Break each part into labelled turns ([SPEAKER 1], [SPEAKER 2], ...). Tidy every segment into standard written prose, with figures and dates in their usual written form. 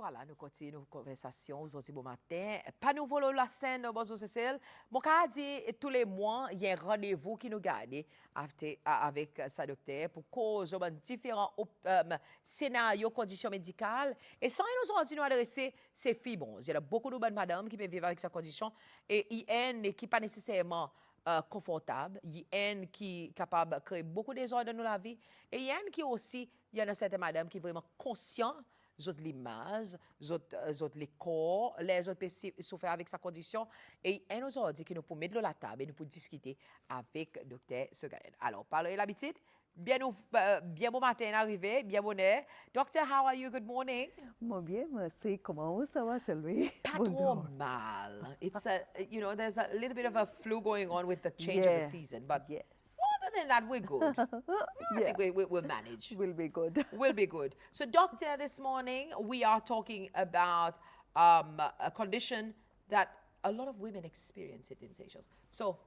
[SPEAKER 1] voilà, nous continuons nos conversations aujourd'hui bon matin. Pas nouveau la scène, bonjour Cécile. Mon cas dit tous les mois, il y a un rendez-vous qui nous garde avec sa docteur pour causer différents scénarios, conditions médicales. Et sans nous aujourd'hui nous adresser ces fibromes. Il y a beaucoup de bonnes madames qui peuvent vivre avec sa condition et il y a qui pas nécessairement confortable, il y a un qui est capable de créer beaucoup de désordres dans la vie, et il y a un qui aussi, il y a certaines madames qui sont vraiment conscientes de l'image, de les corps, les autres peuvent souffrir avec sa condition, et il y a aujourd'hui qui nous peut mettre la table et nous peut discuter avec le docteur Suganya. Alors, par l'habitude, bien bon matin arrivé, bien bonne heure. Doctor, how are you? Good morning.
[SPEAKER 2] Moi bien, merci. Comment ça va, Sylvie?
[SPEAKER 1] Pas trop mal. It's you know, there's a little bit of a flu going on with the change of the season, but
[SPEAKER 2] yes.
[SPEAKER 1] other than that, we're good. I think we'll manage.
[SPEAKER 2] We'll be good.
[SPEAKER 1] We'll be good. So, doctor, this morning we are talking about a condition that a lot of women experience it in Seychelles. So,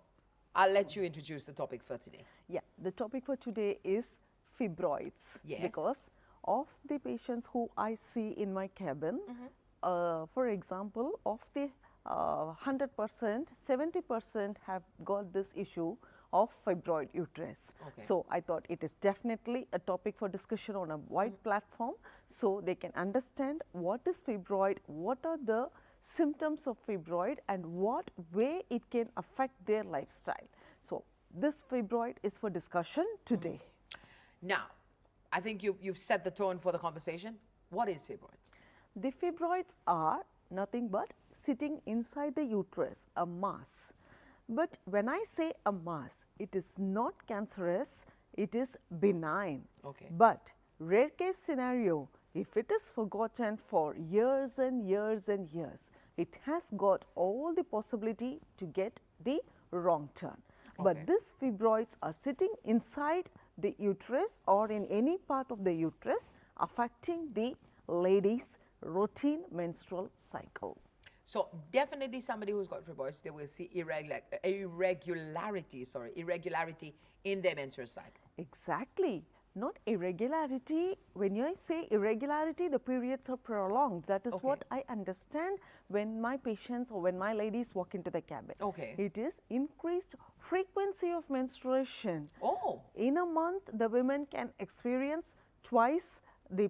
[SPEAKER 1] I'll let you introduce the topic for today.
[SPEAKER 2] Yeah, the topic for today is fibroids.
[SPEAKER 1] Yes.
[SPEAKER 2] Because of the patients who I see in my cabin, for example, of the 100%, 70% have got this issue of fibroid uterus.
[SPEAKER 1] Okay.
[SPEAKER 2] So I thought it is definitely a topic for discussion on a wide platform, so they can understand what is fibroid, what are the symptoms of fibroid, and what way it can affect their lifestyle. So this fibroid is for discussion today.
[SPEAKER 1] Now, I think you've set the tone for the conversation. What is fibroid?
[SPEAKER 2] The fibroids are nothing but sitting inside the uterus, a mass. But when I say a mass, it is not cancerous, it is benign.
[SPEAKER 1] Okay.
[SPEAKER 2] But rare case scenario, if it is forgotten for years and years and years, it has got all the possibility to get the wrong turn.
[SPEAKER 1] Okay.
[SPEAKER 2] But these fibroids are sitting inside the uterus or in any part of the uterus, affecting the lady's routine menstrual cycle.
[SPEAKER 1] So definitely somebody who's got fibroids, they will see irregularity in their menstrual cycle.
[SPEAKER 2] Exactly. Not irregularity. When I say irregularity, the periods are prolonged. That is what I understand when my patients or when my ladies walk into the cabin.
[SPEAKER 1] Okay.
[SPEAKER 2] It is increased frequency of menstruation.
[SPEAKER 1] Oh.
[SPEAKER 2] In a month, the women can experience twice the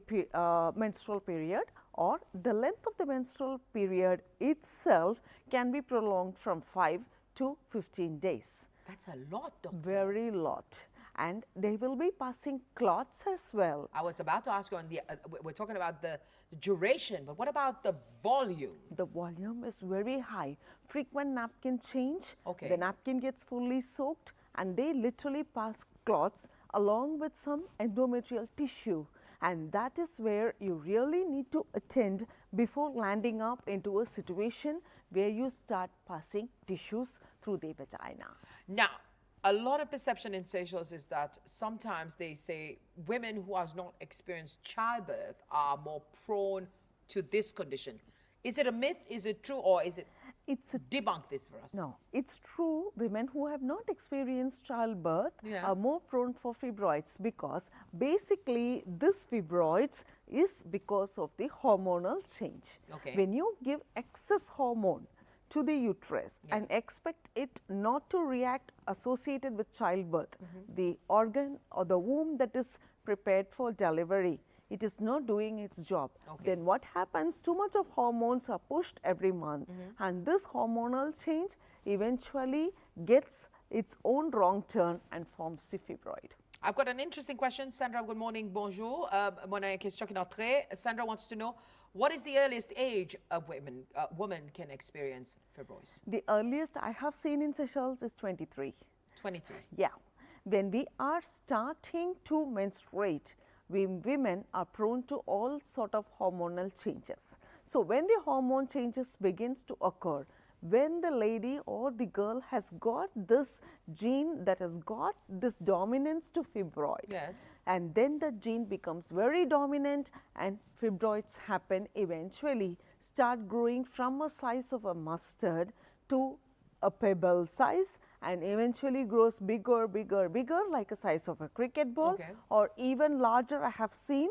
[SPEAKER 2] menstrual period, or the length of the menstrual period itself can be prolonged from 5 to 15 days.
[SPEAKER 1] That's a lot, doctor.
[SPEAKER 2] Very lot. And they will be passing clots as well.
[SPEAKER 1] I was about to ask you on the, we're talking about the duration, but what about the volume?
[SPEAKER 2] The volume is very high. Frequent napkin change.
[SPEAKER 1] Okay.
[SPEAKER 2] The napkin gets fully soaked and they literally pass clots along with some endometrial tissue. And that is where you really need to attend before landing up into a situation where you start passing tissues through the vagina.
[SPEAKER 1] Now, a lot of perception in Seychelles is that sometimes they say women who have not experienced childbirth are more prone to this condition. Is it a myth? Is it true? Or is it debunk this for us?
[SPEAKER 2] No, it's true. Women who have not experienced childbirth
[SPEAKER 1] Yeah.
[SPEAKER 2] are more prone for fibroids, because basically this fibroids is because of the hormonal change.
[SPEAKER 1] Okay.
[SPEAKER 2] When you give excess hormone to the uterus and expect it not to react associated with childbirth, the organ or the womb that is prepared for delivery, it is not doing its job.
[SPEAKER 1] Okay.
[SPEAKER 2] Then what happens? Too much of hormones are pushed every month, and this hormonal change eventually gets its own wrong turn and forms the fibroid.
[SPEAKER 1] I've got an interesting question. Sandra, good morning, bonjour. Mon question qui est entrée. Sandra wants to know, what is the earliest age a woman can experience fibroids?
[SPEAKER 2] The earliest I have seen in Seychelles is 23.
[SPEAKER 1] 23.
[SPEAKER 2] Yeah. When we are starting to menstruate, women are prone to all sort of hormonal changes. So when the hormone changes begins to occur, when the lady or the girl has got this gene that has got this dominance to fibroid,
[SPEAKER 1] Yes.
[SPEAKER 2] and then the gene becomes very dominant and fibroids happen, eventually start growing from a size of a mustard to a pebble size, and eventually grows bigger, bigger, bigger, like a size of a cricket ball,
[SPEAKER 1] Okay.
[SPEAKER 2] or even larger, I have seen,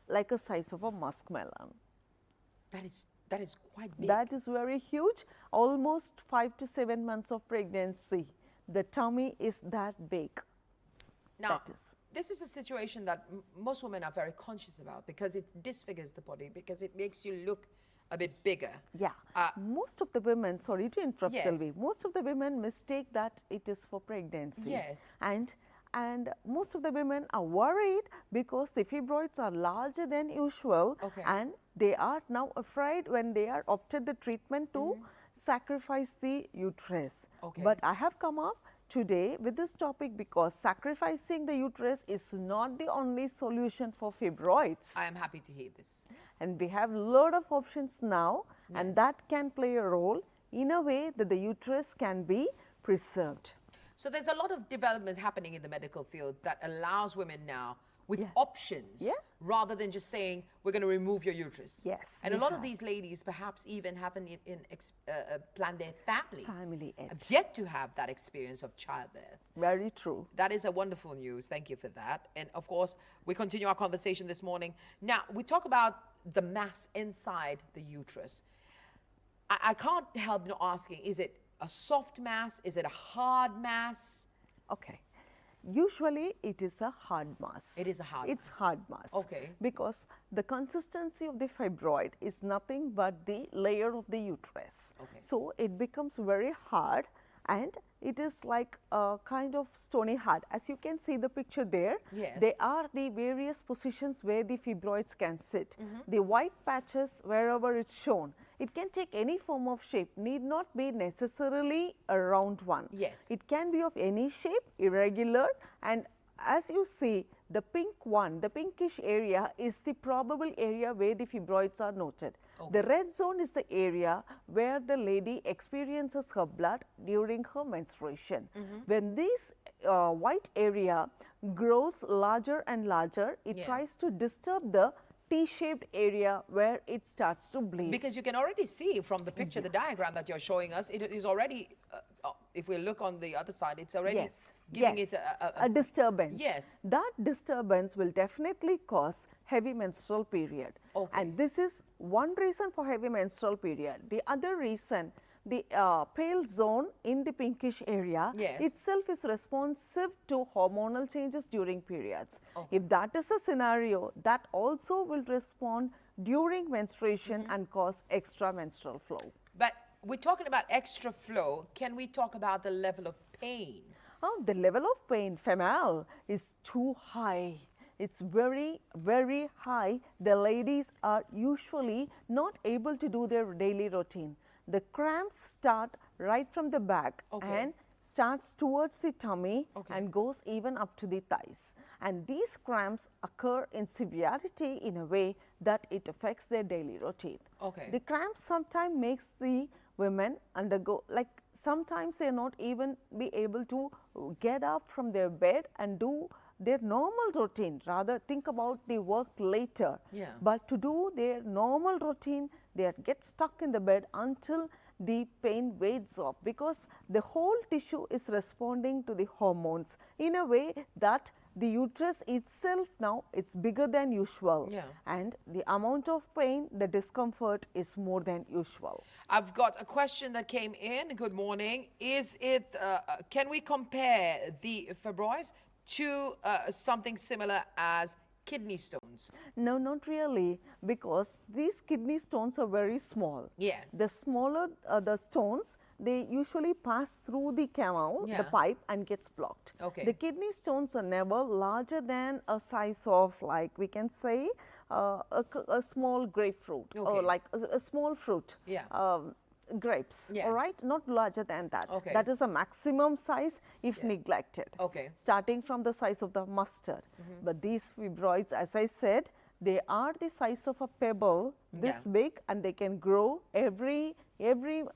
[SPEAKER 2] like a size of a muskmelon.
[SPEAKER 1] That is quite big.
[SPEAKER 2] That is very huge, almost 5 to 7 months of pregnancy. The tummy is that big.
[SPEAKER 1] Now,
[SPEAKER 2] That is.
[SPEAKER 1] this is a situation that most women are very conscious about because it disfigures the body, because it makes you look a bit bigger.
[SPEAKER 2] Yeah. Most of the women, sorry to interrupt,
[SPEAKER 1] Yes.
[SPEAKER 2] Sylvie, most of the women mistake that it is for pregnancy.
[SPEAKER 1] Yes.
[SPEAKER 2] And most of the women are worried because the fibroids are larger than usual,
[SPEAKER 1] Okay.
[SPEAKER 2] and they are now afraid when they are opted the treatment to sacrifice the uterus.
[SPEAKER 1] Okay.
[SPEAKER 2] But I have come up today with this topic because sacrificing the uterus is not the only solution for fibroids.
[SPEAKER 1] I am happy to hear this.
[SPEAKER 2] And we have a lot of options now, and
[SPEAKER 1] Yes.
[SPEAKER 2] that can play a role in a way that the uterus can be preserved.
[SPEAKER 1] So there's a lot of development happening in the medical field that allows women now with
[SPEAKER 2] Yeah.
[SPEAKER 1] options
[SPEAKER 2] Yeah.
[SPEAKER 1] rather than just saying, we're going to remove your uterus.
[SPEAKER 2] Yes,
[SPEAKER 1] And a
[SPEAKER 2] we
[SPEAKER 1] lot of
[SPEAKER 2] have.
[SPEAKER 1] these ladies perhaps even haven't planned their family.
[SPEAKER 2] Family end.
[SPEAKER 1] Have yet to have that experience of childbirth.
[SPEAKER 2] Very true.
[SPEAKER 1] That is a wonderful news. Thank you for that. And of course, we continue our conversation this morning. Now, we talk about the mass inside the uterus. I can't help not asking, is it a soft mass? Is it a hard mass?
[SPEAKER 2] Okay. Usually it is a hard mass.
[SPEAKER 1] It is a hard
[SPEAKER 2] It's hard mass.
[SPEAKER 1] Okay.
[SPEAKER 2] Because the consistency of the fibroid is nothing but the layer of the uterus.
[SPEAKER 1] Okay.
[SPEAKER 2] So it becomes very hard, and it is like a kind of stony hard. As you can see the picture there,
[SPEAKER 1] Yes.
[SPEAKER 2] they are the various positions where the fibroids can sit.
[SPEAKER 1] Mm-hmm.
[SPEAKER 2] The white patches, wherever it's shown, it can take any form of shape, need not be necessarily a round one.
[SPEAKER 1] Yes.
[SPEAKER 2] It can be of any shape, irregular, and as you see, the pink one, the pinkish area is the probable area where the fibroids are noted. The red zone is the area where the lady experiences her blood during her menstruation. When this white area grows larger and larger, it
[SPEAKER 1] Yeah.
[SPEAKER 2] tries to disturb the T-shaped area where it starts to bleed.
[SPEAKER 1] Because you can already see from the picture, the diagram that you're showing us, it is already, if we look on the other side, it's already
[SPEAKER 2] Yes,
[SPEAKER 1] giving
[SPEAKER 2] yes,
[SPEAKER 1] it
[SPEAKER 2] a disturbance.
[SPEAKER 1] Yes.
[SPEAKER 2] That disturbance will definitely cause heavy menstrual period.
[SPEAKER 1] Okay.
[SPEAKER 2] And this is one reason for heavy menstrual period. The other reason, the pale zone in the pinkish area
[SPEAKER 1] Yes.
[SPEAKER 2] itself is responsive to hormonal changes during periods.
[SPEAKER 1] Okay.
[SPEAKER 2] If that is a scenario, that also will respond during menstruation and cause extra menstrual flow.
[SPEAKER 1] But we're talking about extra flow. Can we talk about the level of pain?
[SPEAKER 2] Oh, the level of pain, female, is too high. It's very, very high. The ladies are usually not able to do their daily routine. The cramps start right from the back
[SPEAKER 1] Okay.
[SPEAKER 2] and starts towards the tummy
[SPEAKER 1] Okay.
[SPEAKER 2] and goes even up to the thighs. And these cramps occur in severity in a way that it affects their daily routine.
[SPEAKER 1] Okay.
[SPEAKER 2] The cramps sometimes makes the women undergo, like sometimes they are not even be able to get up from their bed and do their normal routine, rather think about the work later.
[SPEAKER 1] Yeah.
[SPEAKER 2] But to do their normal routine, they get stuck in the bed until the pain fades off, because the whole tissue is responding to the hormones in a way that the uterus itself now it's bigger than usual.
[SPEAKER 1] Yeah.
[SPEAKER 2] And the amount of pain, the discomfort is more than usual.
[SPEAKER 1] I've got a question that came in. Good morning. Is it, can we compare the fibroids to something similar as kidney stones?
[SPEAKER 2] No, not really, because these kidney stones are very small.
[SPEAKER 1] Yeah.
[SPEAKER 2] The smaller the stones, they usually pass through the canal,
[SPEAKER 1] Yeah.
[SPEAKER 2] the pipe, and gets blocked.
[SPEAKER 1] Okay.
[SPEAKER 2] The kidney stones are never larger than a size of, like we can say, a small grapefruit,
[SPEAKER 1] Okay.
[SPEAKER 2] or like a small fruit.
[SPEAKER 1] Yeah.
[SPEAKER 2] Grapes,
[SPEAKER 1] Yeah.
[SPEAKER 2] all right, not larger than that.
[SPEAKER 1] Okay.
[SPEAKER 2] That is a maximum size if
[SPEAKER 1] Yeah.
[SPEAKER 2] neglected.
[SPEAKER 1] Okay.
[SPEAKER 2] Starting from the size of the mustard. But these fibroids, as I said, they are the size of a pebble, this
[SPEAKER 1] Yeah.
[SPEAKER 2] big, and they can grow every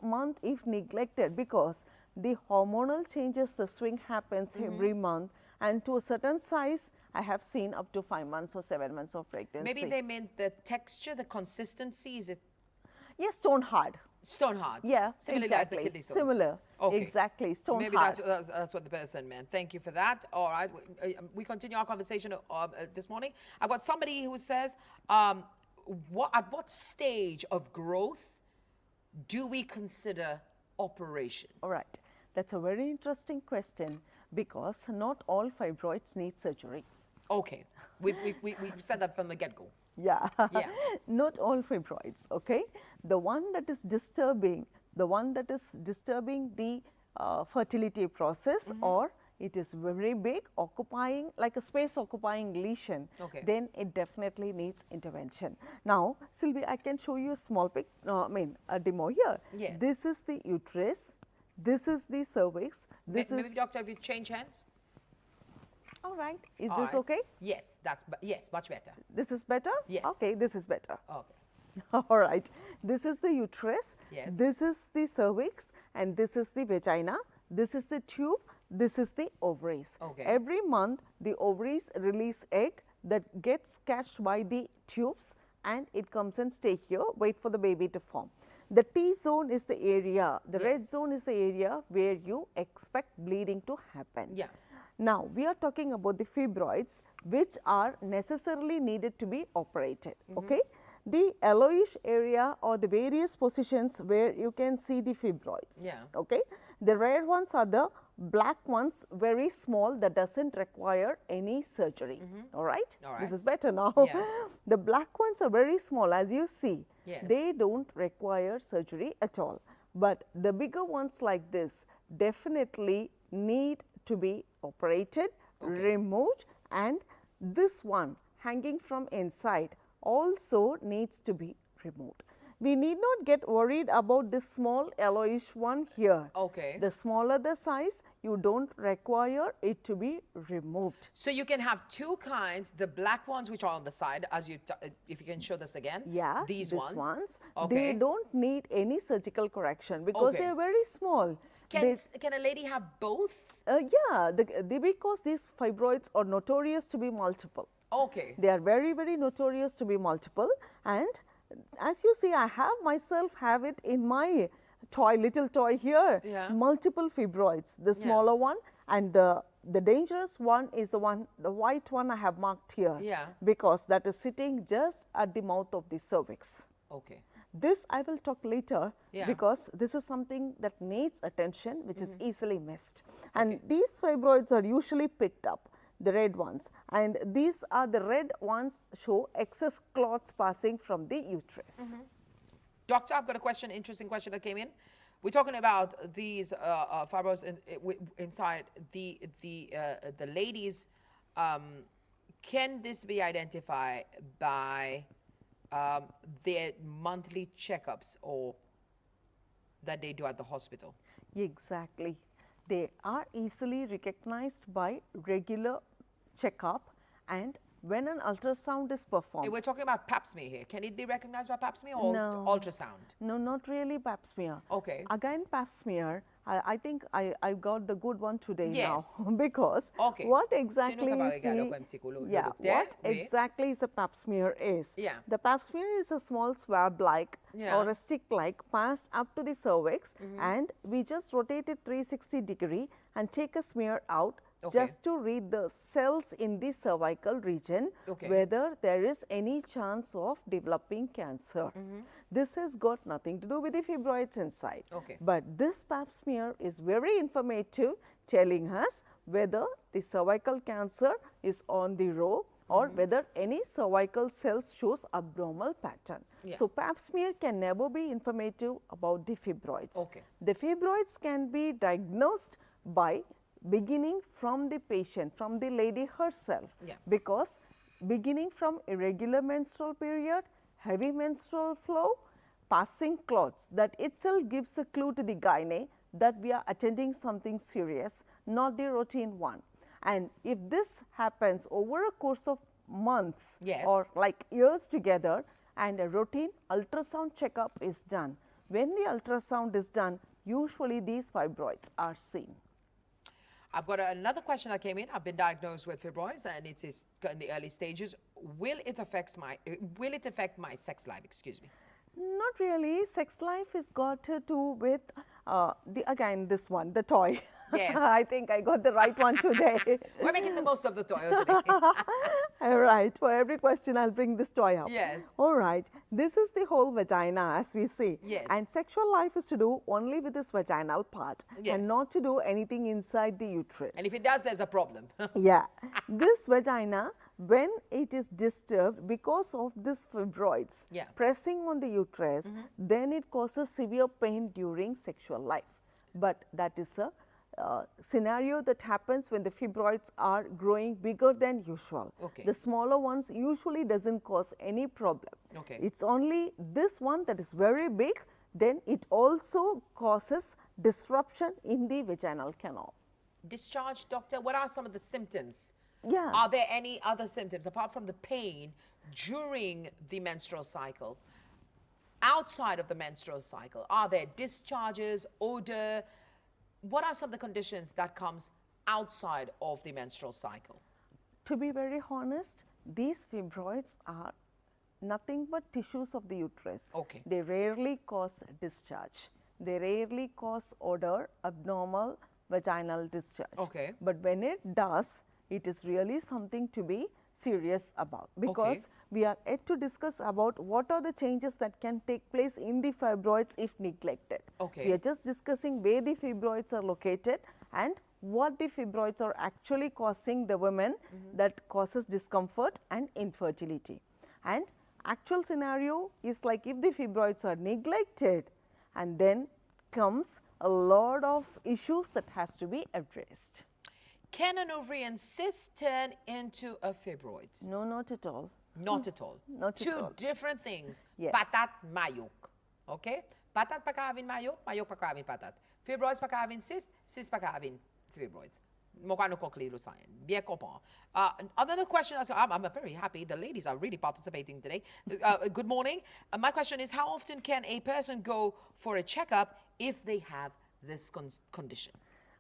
[SPEAKER 2] month if neglected, because the hormonal changes, the swing happens every month, and to a certain size, I have seen up to 5 months or 7 months of pregnancy.
[SPEAKER 1] Maybe they meant the texture, the consistency. Is it
[SPEAKER 2] Yes, stone hard.
[SPEAKER 1] stone hard?
[SPEAKER 2] Yeah,
[SPEAKER 1] Similarly
[SPEAKER 2] exactly.
[SPEAKER 1] as the kidney stones.
[SPEAKER 2] Similar.
[SPEAKER 1] Okay.
[SPEAKER 2] Exactly. Stone
[SPEAKER 1] Maybe
[SPEAKER 2] hard.
[SPEAKER 1] that's what the person meant. Thank you for that. All right. We continue our conversation this morning. I've got somebody who says, at what stage of growth do we consider operation?
[SPEAKER 2] All right. That's a very interesting question because not all fibroids need surgery.
[SPEAKER 1] Okay. We said that from the get-go.
[SPEAKER 2] Yeah.
[SPEAKER 1] Yeah.
[SPEAKER 2] Not all fibroids, okay? The one that is disturbing, the fertility process, or it is very big, occupying, like a space occupying lesion,
[SPEAKER 1] Okay.
[SPEAKER 2] then it definitely needs intervention. Now, Sylvie, I can show you a small a demo here.
[SPEAKER 1] Yes.
[SPEAKER 2] This is the uterus, this is the cervix, this
[SPEAKER 1] Maybe,
[SPEAKER 2] is,
[SPEAKER 1] doctor, if you change hands?
[SPEAKER 2] all right, is
[SPEAKER 1] All
[SPEAKER 2] this
[SPEAKER 1] right.
[SPEAKER 2] okay?
[SPEAKER 1] Yes, yes, much better.
[SPEAKER 2] This is better?
[SPEAKER 1] Yes.
[SPEAKER 2] Okay, this is better.
[SPEAKER 1] Okay.
[SPEAKER 2] All right. This is the uterus.
[SPEAKER 1] Yes.
[SPEAKER 2] This is the cervix, and this is the vagina. This is the tube. This is the ovaries.
[SPEAKER 1] Okay.
[SPEAKER 2] Every month, the ovaries release egg that gets catched by the tubes, and it comes and stay here, wait for the baby to form. The T zone is the area, the red zone is the area where you expect bleeding to happen.
[SPEAKER 1] Yeah.
[SPEAKER 2] Now, we are talking about the fibroids, which are necessarily needed to be operated, okay? The yellowish area or the various positions where you can see the fibroids,
[SPEAKER 1] Yeah.
[SPEAKER 2] okay? The red ones are the black ones, very small, that doesn't require any surgery, all right?
[SPEAKER 1] All right.
[SPEAKER 2] This is better now.
[SPEAKER 1] Yeah.
[SPEAKER 2] The black ones are very small, as you see.
[SPEAKER 1] Yes.
[SPEAKER 2] They don't require surgery at all. But the bigger ones like this definitely need to be operated, removed, and this one hanging from inside also needs to be removed. We need not get worried about this small yellowish one here.
[SPEAKER 1] Okay.
[SPEAKER 2] The smaller the size, you don't require it to be removed.
[SPEAKER 1] So you can have two kinds, the black ones which are on the side, as you, if you can show this again.
[SPEAKER 2] Yeah,
[SPEAKER 1] These
[SPEAKER 2] these
[SPEAKER 1] ones.
[SPEAKER 2] They don't need any surgical correction because
[SPEAKER 1] Okay.
[SPEAKER 2] they are very small.
[SPEAKER 1] Can a lady have both?
[SPEAKER 2] Yeah, because these fibroids are notorious to be multiple.
[SPEAKER 1] Okay.
[SPEAKER 2] They are very, very notorious to be multiple. And as you see, I have it in my little toy here.
[SPEAKER 1] Yeah.
[SPEAKER 2] Multiple fibroids, the smaller one, and the dangerous one is the white one I have marked here.
[SPEAKER 1] Yeah.
[SPEAKER 2] Because that is sitting just at the mouth of the cervix.
[SPEAKER 1] Okay.
[SPEAKER 2] This I will talk later
[SPEAKER 1] Yeah.
[SPEAKER 2] because this is something that needs attention, which is easily missed. And these fibroids are usually picked up, the red ones. And these are the red ones show excess clots passing from the uterus.
[SPEAKER 1] Doctor, I've got a question, interesting question that came in. We're talking about these fibroids inside the ladies. Can this be identified by their monthly checkups or that they do at the hospital?
[SPEAKER 2] Exactly. They are easily recognized by regular checkup, and when an ultrasound is performed.
[SPEAKER 1] We're talking about pap smear here. Can it be recognized by pap smear or
[SPEAKER 2] No.
[SPEAKER 1] ultrasound?
[SPEAKER 2] No, not really pap smear.
[SPEAKER 1] Okay.
[SPEAKER 2] Again, pap smear, I think I got the good one today
[SPEAKER 1] Yes.
[SPEAKER 2] now because
[SPEAKER 1] Okay.
[SPEAKER 2] what exactly
[SPEAKER 1] Sino ka
[SPEAKER 2] is
[SPEAKER 1] magigalo
[SPEAKER 2] the,
[SPEAKER 1] kung psikulo-
[SPEAKER 2] yeah,
[SPEAKER 1] doktor?
[SPEAKER 2] what
[SPEAKER 1] Oui.
[SPEAKER 2] exactly is a pap smear is?
[SPEAKER 1] Yeah.
[SPEAKER 2] The pap smear is a small swab-like
[SPEAKER 1] Yeah.
[SPEAKER 2] or a stick-like passed up to the cervix, and we just rotate it 360 degree and take a smear out
[SPEAKER 1] Okay.
[SPEAKER 2] just to read the cells in the cervical region,
[SPEAKER 1] Okay.
[SPEAKER 2] whether there is any chance of developing cancer. This has got nothing to do with the fibroids inside.
[SPEAKER 1] Okay.
[SPEAKER 2] But this pap smear is very informative, telling us whether the cervical cancer is on the row or whether any cervical cells shows abnormal pattern.
[SPEAKER 1] Yeah.
[SPEAKER 2] So pap smear can never be informative about the fibroids.
[SPEAKER 1] Okay.
[SPEAKER 2] The fibroids can be diagnosed by beginning from the patient, from the lady herself.
[SPEAKER 1] Yeah.
[SPEAKER 2] Because beginning from irregular menstrual period, heavy menstrual flow, passing clots, that itself gives a clue to the gynae that we are attending something serious, not the routine one. And if this happens over a course of months
[SPEAKER 1] Yes.
[SPEAKER 2] or like years together, and a routine ultrasound checkup is done, when the ultrasound is done, usually these fibroids are seen.
[SPEAKER 1] I've got another question that came in. I've been diagnosed with fibroids and it is in the early stages. Will it affect my sex life? Excuse me.
[SPEAKER 2] Not really. Sex life is got to do with again this one, the toy.
[SPEAKER 1] Yes.
[SPEAKER 2] I think I got the right one today.
[SPEAKER 1] We're making the most of the toy today.
[SPEAKER 2] All right, for every question, I'll bring this toy up.
[SPEAKER 1] Yes.
[SPEAKER 2] All right, this is the whole vagina, as we see.
[SPEAKER 1] Yes.
[SPEAKER 2] And sexual life is to do only with this vaginal part
[SPEAKER 1] Yes.
[SPEAKER 2] and not to do anything inside the uterus.
[SPEAKER 1] And if it does, there's a problem.
[SPEAKER 2] Yeah, this vagina, when it is disturbed because of this fibroids
[SPEAKER 1] Yeah.
[SPEAKER 2] pressing on the uterus, then it causes severe pain during sexual life. But that is a scenario that happens when the fibroids are growing bigger than usual.
[SPEAKER 1] Okay.
[SPEAKER 2] The smaller ones usually doesn't cause any problem.
[SPEAKER 1] Okay.
[SPEAKER 2] It's only this one that is very big, then it also causes disruption in the vaginal canal.
[SPEAKER 1] Discharge, doctor, what are some of the symptoms?
[SPEAKER 2] Yeah.
[SPEAKER 1] Are there any other symptoms apart from the pain during the menstrual cycle? Outside of the menstrual cycle, are there discharges, odor? What are some of the conditions that comes outside of the menstrual cycle?
[SPEAKER 2] To be very honest, these fibroids are nothing but tissues of the uterus.
[SPEAKER 1] Okay.
[SPEAKER 2] They rarely cause discharge. They rarely cause odor, abnormal vaginal discharge.
[SPEAKER 1] Okay.
[SPEAKER 2] But when it does, it is really something to be serious about, because we are yet to discuss about what are the changes that can take place in the fibroids if neglected.
[SPEAKER 1] Okay.
[SPEAKER 2] We are just discussing where the fibroids are located and what the fibroids are actually causing the women that causes discomfort and infertility. And actual scenario is like if the fibroids are neglected, and then comes a lot of issues that has to be addressed.
[SPEAKER 1] Can an ovarian cyst turn into a fibroid?
[SPEAKER 2] No, not at all.
[SPEAKER 1] Not at all.
[SPEAKER 2] Not at all.
[SPEAKER 1] Two different things.
[SPEAKER 2] Yes.
[SPEAKER 1] Patat, mayok. Okay? Patat pa ka having mayok, mayok pa ka having patat. Fibroids pa ka having cyst, cyst pa ka having fibroids. Mokwa no conclude sa yan. Bien comprend. Another question, I'm very happy the ladies are really participating today. Good morning. My question is, how often can a person go for a checkup if they have this condition?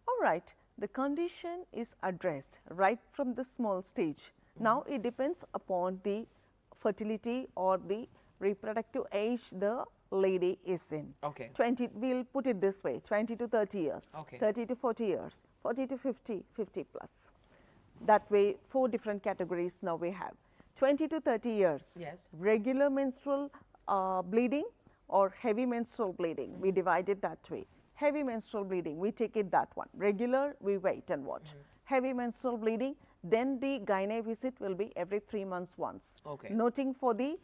[SPEAKER 2] All right. The condition is addressed right from the small stage. Now, it depends upon the fertility or the reproductive age the lady is in.
[SPEAKER 1] Okay.
[SPEAKER 2] We'll put it this way, 20 to 30 years,
[SPEAKER 1] Okay.
[SPEAKER 2] 30 to 40 years, 40 to 50, 50 plus. That way, 4 different categories now we have. 20 to 30 years,
[SPEAKER 1] Yes.
[SPEAKER 2] regular menstrual bleeding or heavy menstrual bleeding, we divide it that way. Heavy menstrual bleeding, we take it that one. Regular, we wait and watch. Heavy menstrual bleeding, then the gynae visit will be every 3 months once.
[SPEAKER 1] Okay.
[SPEAKER 2] Noting for the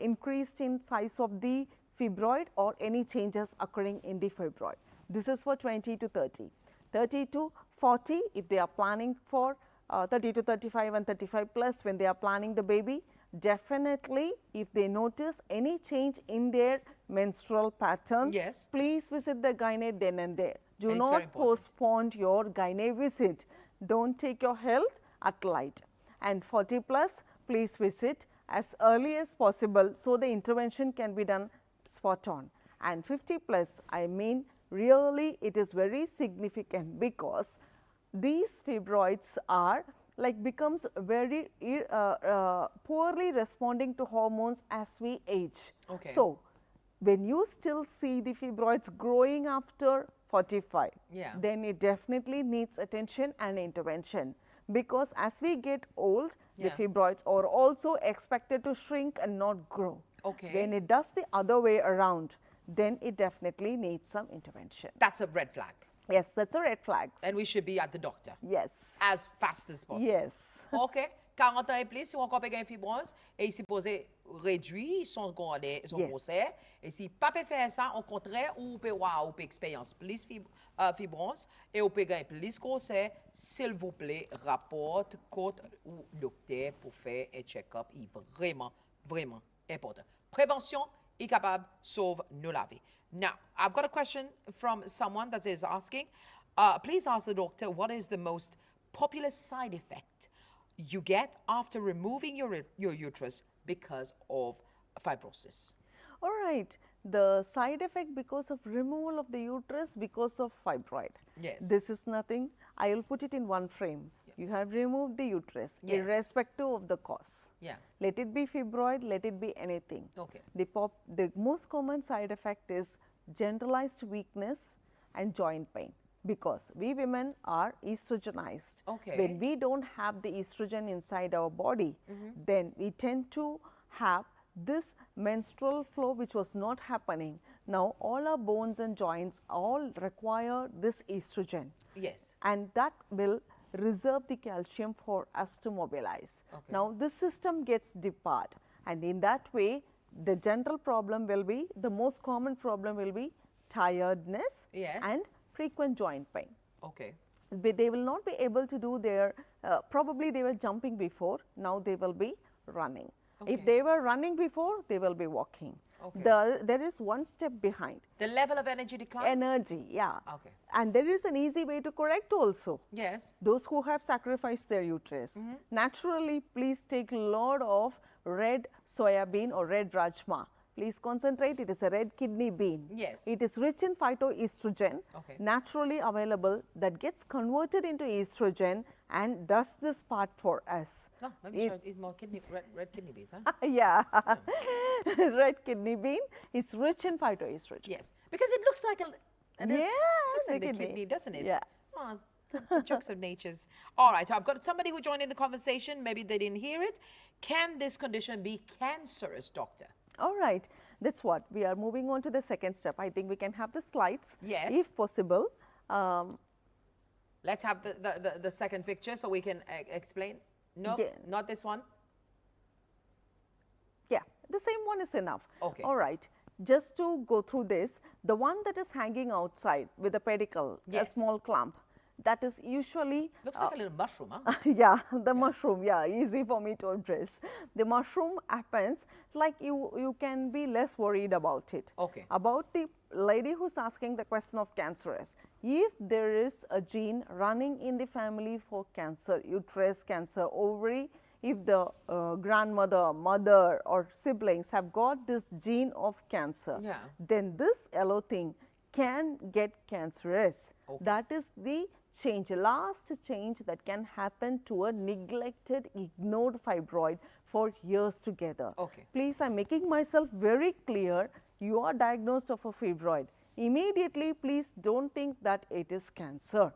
[SPEAKER 2] increase in size of the fibroid or any changes occurring in the fibroid. This is for 20 to 30. 30 to 40, if they are planning for 30 to 35 and 35 plus, when they are planning the baby, definitely if they notice any change in their menstrual pattern,
[SPEAKER 1] Yes.
[SPEAKER 2] please visit the gynae then and there. Do
[SPEAKER 1] And it's very
[SPEAKER 2] not
[SPEAKER 1] important.
[SPEAKER 2] postpone your gynae visit. Don't take your health at light. And 40 plus, please visit as early as possible so the intervention can be done spot on. And 50 plus, I mean really it is very significant, because these fibroids are like becomes very poorly responding to hormones as we age.
[SPEAKER 1] Okay.
[SPEAKER 2] So, when you still see the fibroids growing after 45,
[SPEAKER 1] Yeah.
[SPEAKER 2] then it definitely needs attention and intervention, because as we get old, the
[SPEAKER 1] Yeah.
[SPEAKER 2] fibroids are also expected to shrink and not grow.
[SPEAKER 1] Okay.
[SPEAKER 2] When it does the other way around, then it definitely needs some intervention.
[SPEAKER 1] That's a red flag.
[SPEAKER 2] Yes, that's a red flag.
[SPEAKER 1] And we should be at the doctor
[SPEAKER 2] Yes.
[SPEAKER 1] as fast as possible.
[SPEAKER 2] Yes.
[SPEAKER 1] OK, 40 ans et plus, si on encore une fibrose, et ici posé réduit son
[SPEAKER 2] Yes.
[SPEAKER 1] conseil. Et si pas peut faire ça, au contraire, ou peut avoir ou expérience plus fibrose, et ou peut gagner plus conseil, s'il vous plaît, rapporte côte ou docteur pour faire un check-up. Il est vraiment, vraiment important. Prévention est capable sauve nous la vie. Now, I've got a question from someone that is asking, please ask the doctor what is the most popular side effect you get after removing your uterus because of fibrosis?
[SPEAKER 2] All right. The side effect because of removal of the uterus because of fibroid.
[SPEAKER 1] Yes.
[SPEAKER 2] This is nothing. I will put it in one frame. You have removed the uterus,
[SPEAKER 1] Yes.
[SPEAKER 2] irrespective of the cause.
[SPEAKER 1] Yeah.
[SPEAKER 2] Let it be fibroid, let it be anything.
[SPEAKER 1] Okay.
[SPEAKER 2] The most common side effect is generalized weakness and joint pain. because we women are estrogenized.
[SPEAKER 1] Okay.
[SPEAKER 2] When we don't have the estrogen inside our body, then we tend to have this menstrual flow which was not happening. Now all our bones and joints all require this estrogen.
[SPEAKER 1] Yes.
[SPEAKER 2] And that will reserve the calcium for us to mobilize.
[SPEAKER 1] Okay.
[SPEAKER 2] Now this system gets departed, and in that way the general problem will be, the most common problem will be tiredness
[SPEAKER 1] Yes.
[SPEAKER 2] and frequent joint pain.
[SPEAKER 1] Okay.
[SPEAKER 2] But they will not be able to do their, probably they were jumping before, now they will be running.
[SPEAKER 1] Okay.
[SPEAKER 2] If they were running before, they will be walking.
[SPEAKER 1] Okay.
[SPEAKER 2] There is one step behind.
[SPEAKER 1] The level of energy declines?
[SPEAKER 2] Energy, yeah.
[SPEAKER 1] Okay.
[SPEAKER 2] And there is an easy way to correct also.
[SPEAKER 1] Yes.
[SPEAKER 2] Those who have sacrificed their uterus, naturally please take a lot of red soya bean or red rajma. Please concentrate, it is a red kidney bean.
[SPEAKER 1] Yes.
[SPEAKER 2] It is rich in phytoestrogen,
[SPEAKER 1] Okay.
[SPEAKER 2] naturally available, that gets converted into estrogen and does this part for us.
[SPEAKER 1] No, maybe should eat more red kidney beans, huh?
[SPEAKER 2] Yeah, red kidney bean is rich in phytoestrogen.
[SPEAKER 1] Yes, because it looks like
[SPEAKER 2] Yeah,
[SPEAKER 1] looks like
[SPEAKER 2] the
[SPEAKER 1] the kidney, doesn't it?
[SPEAKER 2] Yeah.
[SPEAKER 1] Oh, the jokes of nature's. All right, so I've got somebody who joined in the conversation. Maybe they didn't hear it. Can this condition be cancerous, doctor?
[SPEAKER 2] All right, that's what. We are moving on to the second step. I think we can have the slides,
[SPEAKER 1] Yes.
[SPEAKER 2] if possible.
[SPEAKER 1] Let's have the second picture so we can explain. No,
[SPEAKER 2] Yeah.
[SPEAKER 1] not this one.
[SPEAKER 2] Yeah, the same one is enough.
[SPEAKER 1] Okay.
[SPEAKER 2] All right, just to go through this, the one that is hanging outside with a pedicle, a
[SPEAKER 1] Yes.
[SPEAKER 2] small clump, that is usually
[SPEAKER 1] Looks like a little mushroom, huh?
[SPEAKER 2] yeah, the mushroom, yeah, easy for me to address. The mushroom happens, like you can be less worried about it.
[SPEAKER 1] Okay.
[SPEAKER 2] About the lady who's asking the question of cancerous, if there is a gene running in the family for cancer, uterus cancer, ovary, if the grandmother, mother or siblings have got this gene of cancer,
[SPEAKER 1] Yeah.
[SPEAKER 2] then this yellow thing can get cancerous.
[SPEAKER 1] Okay.
[SPEAKER 2] That is the change, last change that can happen to a neglected, ignored fibroid for years together.
[SPEAKER 1] Okay.
[SPEAKER 2] Please, I'm making myself very clear. You are diagnosed of a fibroid. Immediately, please don't think that it is cancer,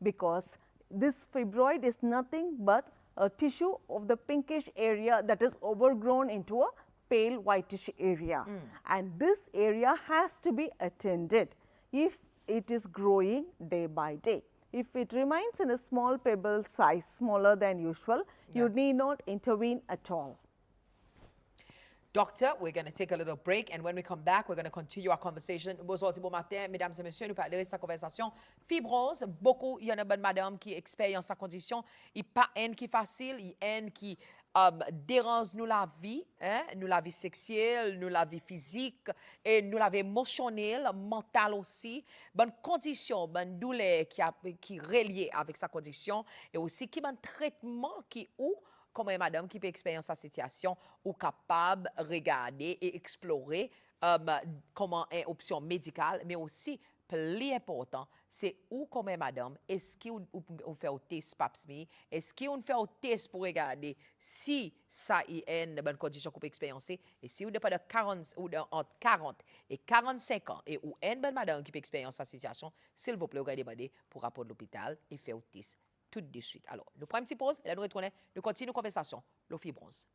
[SPEAKER 2] because this fibroid is nothing but a tissue of the pinkish area that is overgrown into a pale whitish area. And this area has to be attended if it is growing day by day. If it remains in a small pebble size, smaller than usual, you need not intervene at all.
[SPEAKER 1] Doctor, we're going to take a little break, and when we come back, we're going to continue our conversation. Bonjour, bon matin, mesdames et messieurs. Nous parlons de sa conversation fibrose. Beaucoup, il y en a bonne madame qui expérience sa condition. Il n'y a pas une qui est facile, il y a une qui dérange nous la vie, hein? Nous la vie sexuelle, nous la vie physique, et nous la vie émotionnelle, mentale aussi. Bonne condition, bonne douleur qui est reliée avec sa condition, et aussi qui bon traitement qui ou comment madame qui peut expérimenter sa situation ou capable de regarder et explorer comment une option médicale, mais aussi, plus important, c'est où comment madame, est-ce qu'on fait un test pap smear, est-ce qu'on fait un test pour regarder si ça y est une bonne condition qu'on peut expérimenter, et si vous pas de 40 ou entre 40 et 45 ans, et ou une bonne madame qui peut expérimenter sa situation, s'il vous plaît, vous demander pour rapport de l'hôpital et faire un test tout de suite. Alors, nous prenons une petite pause et là, nous retournons, nous continuons la conversation, le fibrose.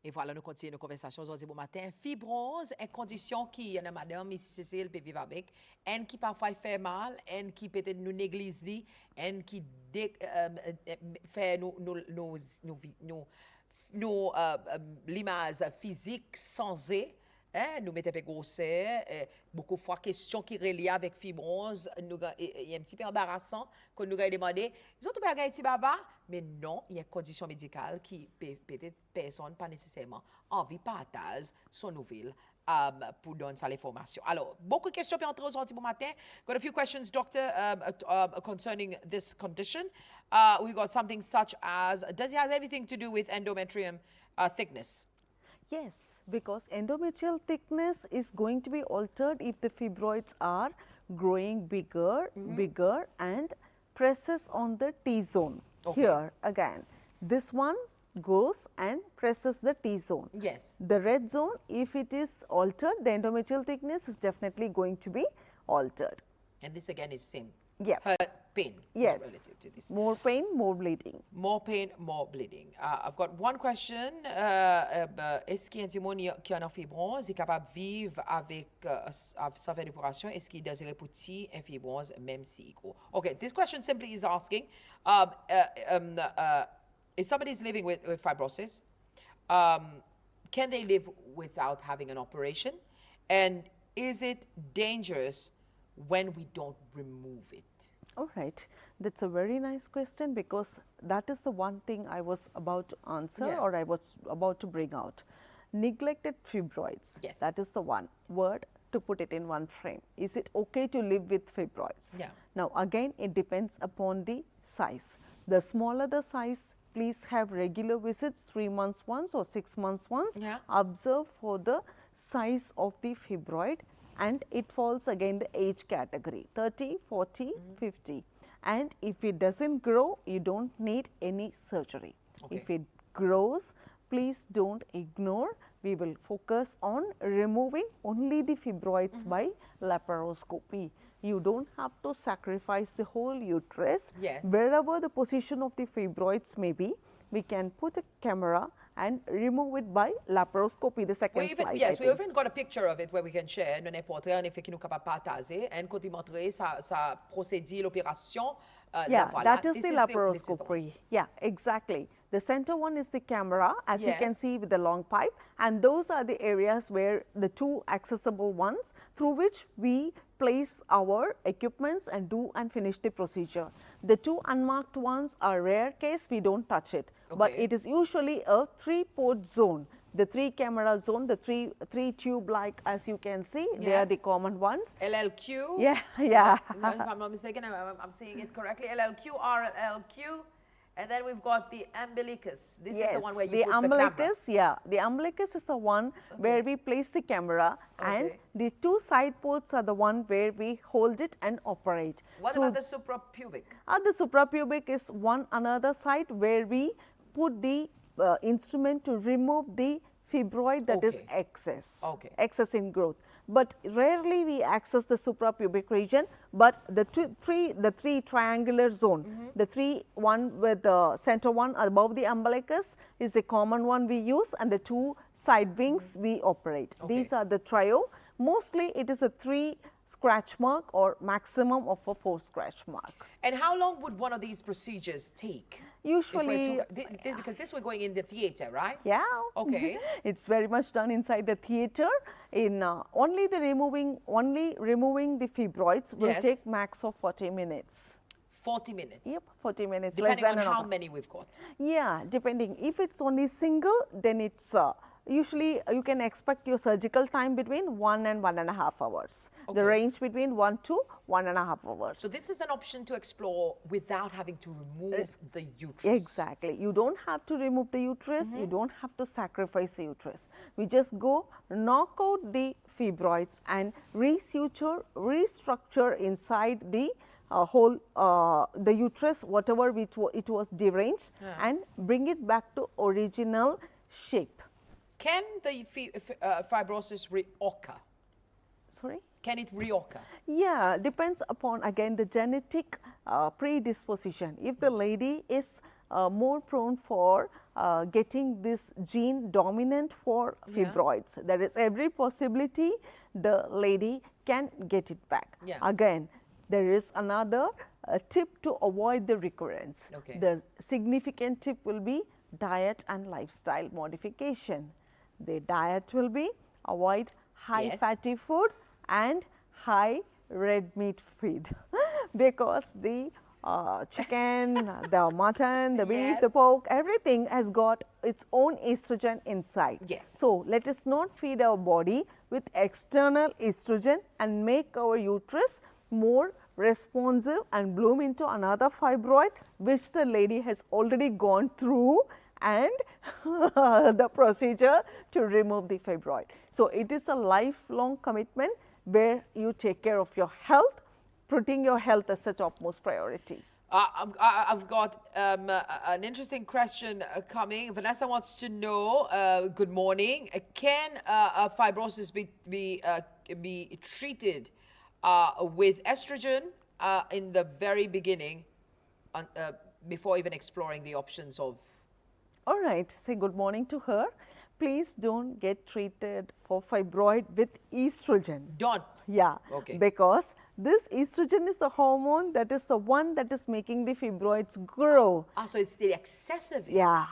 [SPEAKER 1] Et voilà, nous continuons la conversation aujourd'hui bon matin. Fibrose est une condition qui, y en a madame, ici Cécile peut vivre avec, une qui parfois fait mal, une qui peut-être nous néglige, une qui fait l'image physique sans nous mettons avec grossesse, beaucoup de fois questions qui relient avec fibrose, il y a un petit peu embarrassant quand nous avons demandé, ils ont tout bien gagné baba, mais non, il y a une condition médicale qui peut-être personne pas nécessairement envie de partager son nouvelle pour donner ça l'information. Alors, beaucoup de questions pour entrer aujourd'hui bon matin. Got a few questions, doctor, concerning this condition. We got something such as, does it have anything to do with endometrium thickness?
[SPEAKER 2] Yes, because endometrial thickness is going to be altered if the fibroids are growing bigger and presses on the T-zone.
[SPEAKER 1] Okay.
[SPEAKER 2] Here again, this one goes and presses the T zone.
[SPEAKER 1] Yes.
[SPEAKER 2] The red zone, if it is altered, the endometrial thickness is definitely going to be altered.
[SPEAKER 1] And this again is same.
[SPEAKER 2] Yeah.
[SPEAKER 1] Hurt, pain. is
[SPEAKER 2] Yes.
[SPEAKER 1] relative to this.
[SPEAKER 2] More pain, more bleeding.
[SPEAKER 1] More pain, more bleeding. I've got one question. Est-ce qu'il y a un démon qui a une fibrose est capable de vivre avec sans faire d'opération? Est-ce qu'il désire petit un fibrose même si gros? Okay, this question simply is asking if somebody is living with fibrosis, can they live without having an operation? And is it dangerous when we don't remove it?
[SPEAKER 2] All right, that's a very nice question, because that is the one thing I was about to answer,
[SPEAKER 1] Yeah.
[SPEAKER 2] or I was about to bring out. Neglected fibroids.
[SPEAKER 1] Yes.
[SPEAKER 2] That is the one word to put it in one frame. Is it okay to live with fibroids?
[SPEAKER 1] Yeah.
[SPEAKER 2] Now again, it depends upon the size. The smaller the size, please have regular visits 3 months once or 6 months once.
[SPEAKER 1] Yeah.
[SPEAKER 2] Observe for the size of the fibroid, and it falls again the age category 30, 40, 50. And if it doesn't grow, you don't need any surgery.
[SPEAKER 1] Okay.
[SPEAKER 2] If it grows, please don't ignore. We will focus on removing only the fibroids by laparoscopy. You don't have to sacrifice the whole uterus.
[SPEAKER 1] Yes.
[SPEAKER 2] Wherever the position of the fibroids may be, we can put a camera and remove it by laparoscopy, the second slide.
[SPEAKER 1] Yes, we even got a picture of it where we can share. Nous n'importe en effet qui nous capable partager et côté montrer ça procédé l'opération.
[SPEAKER 2] Yeah,
[SPEAKER 1] voilà.
[SPEAKER 2] that is
[SPEAKER 1] This
[SPEAKER 2] the
[SPEAKER 1] this is the one.
[SPEAKER 2] laparoscopy. Yeah, exactly. The center one is the camera, as you can
[SPEAKER 1] Yes.
[SPEAKER 2] see with the long pipe, and those are the areas where the two accessible ones through which we place our equipments and do and finish the procedure. The two unmarked ones are rare case, we don't touch it, but
[SPEAKER 1] Okay.
[SPEAKER 2] it is usually a 3-port zone. The 3 camera zone, the three tube like, as you can see, they are
[SPEAKER 1] Yes.
[SPEAKER 2] the common ones.
[SPEAKER 1] LLQ.
[SPEAKER 2] Yeah, yeah.
[SPEAKER 1] No, if I'm not mistaken, I'm saying it correctly. LLQ, RLQ, and then we've got the umbilicus. This is the one where you
[SPEAKER 2] the
[SPEAKER 1] put the camera.
[SPEAKER 2] umbilicus, yeah, the umbilicus is the one where we place the camera, and
[SPEAKER 1] Okay.
[SPEAKER 2] the 2 side ports are the one where we hold it and operate.
[SPEAKER 1] What about the suprapubic?
[SPEAKER 2] The suprapubic is one another side where we put the instrument to remove the fibroid that is
[SPEAKER 1] Okay.
[SPEAKER 2] excess,
[SPEAKER 1] Okay.
[SPEAKER 2] excess in growth. But rarely we access the suprapubic region, but the three triangular zone, the one with the center one above the umbilicus is the common one we use, and the 2 side wings we operate.
[SPEAKER 1] Okay.
[SPEAKER 2] These are the trio. Mostly it is a 3 scratch mark or maximum of a 4 scratch mark.
[SPEAKER 1] And how long would one of these procedures take?
[SPEAKER 2] Usually,
[SPEAKER 1] Because this we're going in the theater, right?
[SPEAKER 2] yeah.
[SPEAKER 1] Okay.
[SPEAKER 2] It's very much done inside the theater. In only removing the fibroids will
[SPEAKER 1] Yes.
[SPEAKER 2] take max of 40 minutes.
[SPEAKER 1] 40 minutes.
[SPEAKER 2] Yep, 40 minutes.
[SPEAKER 1] Depending
[SPEAKER 2] less
[SPEAKER 1] on
[SPEAKER 2] than an
[SPEAKER 1] how
[SPEAKER 2] hour.
[SPEAKER 1] many we've got.
[SPEAKER 2] Yeah, depending. If it's only single, then it's usually you can expect your surgical time between 1 and 1.5 hours. The
[SPEAKER 1] Okay.
[SPEAKER 2] range between 1 to 1.5 hours.
[SPEAKER 1] So this is an option to explore without having to remove the uterus.
[SPEAKER 2] Exactly. You don't have to remove the uterus. You don't have to sacrifice the uterus. We just go knock out the fibroids and resuture, restructure inside the the uterus, whatever it was deranged, and bring it back to original shape.
[SPEAKER 1] Can the fibrosis reoccur?
[SPEAKER 2] Sorry?
[SPEAKER 1] Can it reoccur?
[SPEAKER 2] Yeah, depends upon again the genetic predisposition. If the lady is more prone for getting this gene dominant for fibroids, there is every possibility the lady can get it back.
[SPEAKER 1] Yeah.
[SPEAKER 2] Again, there is another tip to avoid the recurrence.
[SPEAKER 1] Okay.
[SPEAKER 2] The significant tip will be diet and lifestyle modification. The diet will be avoid high
[SPEAKER 1] Yes.
[SPEAKER 2] fatty food and high red meat feed because the chicken, the mutton, the beef,
[SPEAKER 1] Yes.
[SPEAKER 2] the pork, everything has got its own estrogen inside.
[SPEAKER 1] Yes.
[SPEAKER 2] So, let us not feed our body with external estrogen and make our uterus more responsive and bloom into another fibroid which the lady has already gone through and the procedure to remove the fibroid. So, it is a lifelong commitment where you take care of your health, putting your health as the topmost priority.
[SPEAKER 1] I've got an interesting question coming. Vanessa wants to know, good morning, can fibrosis be treated with estrogen in the very beginning before even exploring the options of...
[SPEAKER 2] All right, say good morning to her. Please don't get treated for fibroid with estrogen.
[SPEAKER 1] Don't.
[SPEAKER 2] Yeah,
[SPEAKER 1] Okay.
[SPEAKER 2] because this estrogen is the hormone that is the one that is making the fibroids grow.
[SPEAKER 1] So it's the excessive.
[SPEAKER 2] Yeah,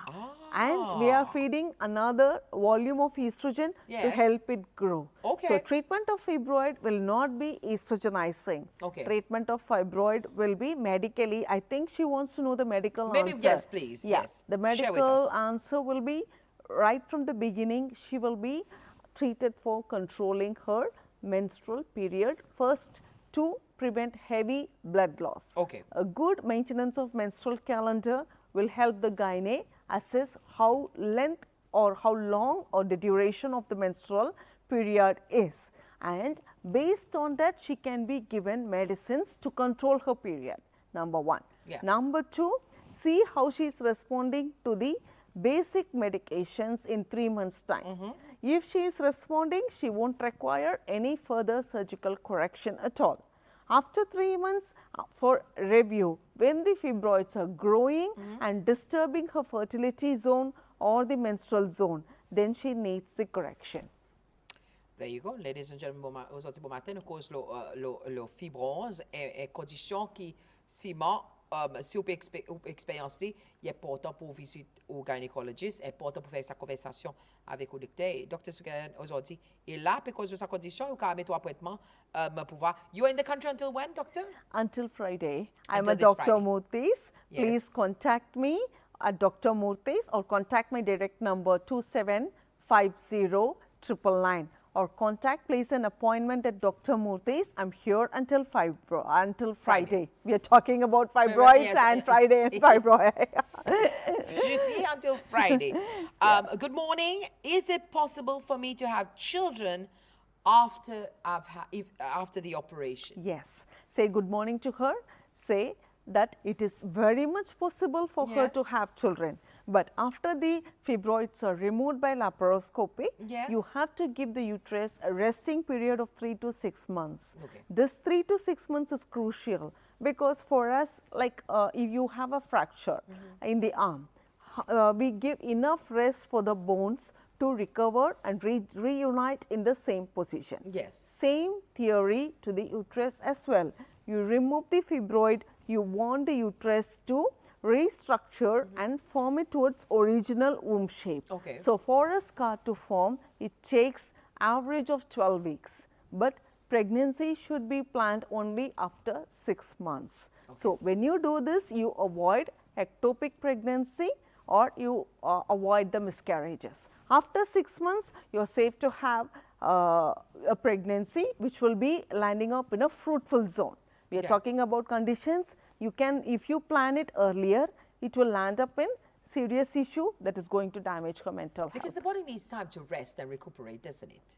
[SPEAKER 2] and we are feeding another volume of estrogen to
[SPEAKER 1] Yes.
[SPEAKER 2] help it grow.
[SPEAKER 1] Okay.
[SPEAKER 2] So treatment of fibroid will not be estrogenizing.
[SPEAKER 1] Okay.
[SPEAKER 2] Treatment of fibroid will be medically. I think she wants to know the medical
[SPEAKER 1] Maybe,
[SPEAKER 2] answer.
[SPEAKER 1] yes, please.
[SPEAKER 2] Yeah,
[SPEAKER 1] Yes.
[SPEAKER 2] the
[SPEAKER 1] Share with
[SPEAKER 2] medical
[SPEAKER 1] us.
[SPEAKER 2] answer will be right from the beginning. She will be treated for controlling her menstrual period first to prevent heavy blood loss.
[SPEAKER 1] Okay.
[SPEAKER 2] A good maintenance of menstrual calendar will help the gynae assess how length or how long or the duration of the menstrual period is, and based on that she can be given medicines to control her period, number one.
[SPEAKER 1] Yeah.
[SPEAKER 2] Number two, see how she is responding to the basic medications in 3 months' time. If she is responding, she won't require any further surgical correction at all. After 3 months for review, when the fibroids are growing and disturbing her fertility zone or the menstrual zone, then she needs the correction.
[SPEAKER 1] There you go, ladies and gentlemen. Aujourd'hui, bon matin, nous cause le fibrose, une condition qui, si vous pouvez expérimenter, il est important pour visiter au gynécologiste, important pour faire sa conversation avec le docteur. Et Dr. Suganya aujourd'hui est là parce de sa condition, il peut mettre un appointment pour voir. You are in the country until when, doctor?
[SPEAKER 2] Until Friday. I'm
[SPEAKER 1] Until
[SPEAKER 2] a
[SPEAKER 1] this
[SPEAKER 2] Dr.
[SPEAKER 1] Friday.
[SPEAKER 2] Murthy's.
[SPEAKER 1] Yes.
[SPEAKER 2] Please contact me at Dr. Murthy's or contact my direct number 2750 or place an appointment at Dr. Murthy's. I'm here until Friday. We are talking about fibroids
[SPEAKER 1] Yes.
[SPEAKER 2] and Friday and fibroid.
[SPEAKER 1] Just here until Friday. Good morning. Is it possible for me to have children after after the operation?
[SPEAKER 2] Yes. Say good morning to her. Say that it is very much possible for her to
[SPEAKER 1] Yes.
[SPEAKER 2] have children. But after the fibroids are removed by laparoscopy,
[SPEAKER 1] Yes.
[SPEAKER 2] you have to give the uterus a resting period of 3 to 6 months.
[SPEAKER 1] Okay.
[SPEAKER 2] This 3 to 6 months is crucial because for us, like if you have a fracture in the arm, we give enough rest for the bones to recover and reunite in the same position.
[SPEAKER 1] Yes.
[SPEAKER 2] Same theory to the uterus as well. You remove the fibroid, you want the uterus to restructure and form it to its original womb shape.
[SPEAKER 1] Okay.
[SPEAKER 2] So for a scar to form, it takes average of 12 weeks, but pregnancy should be planned only after 6 months. So when you do this, you avoid ectopic pregnancy or you avoid the miscarriages. After 6 months, you are safe to have a pregnancy which will be landing up in a fruitful zone. We are talking about conditions. You can, if you plan it earlier, it will land up in serious issue that is going to damage her mental
[SPEAKER 1] Because
[SPEAKER 2] health.
[SPEAKER 1] the body needs time to rest and recuperate, doesn't it?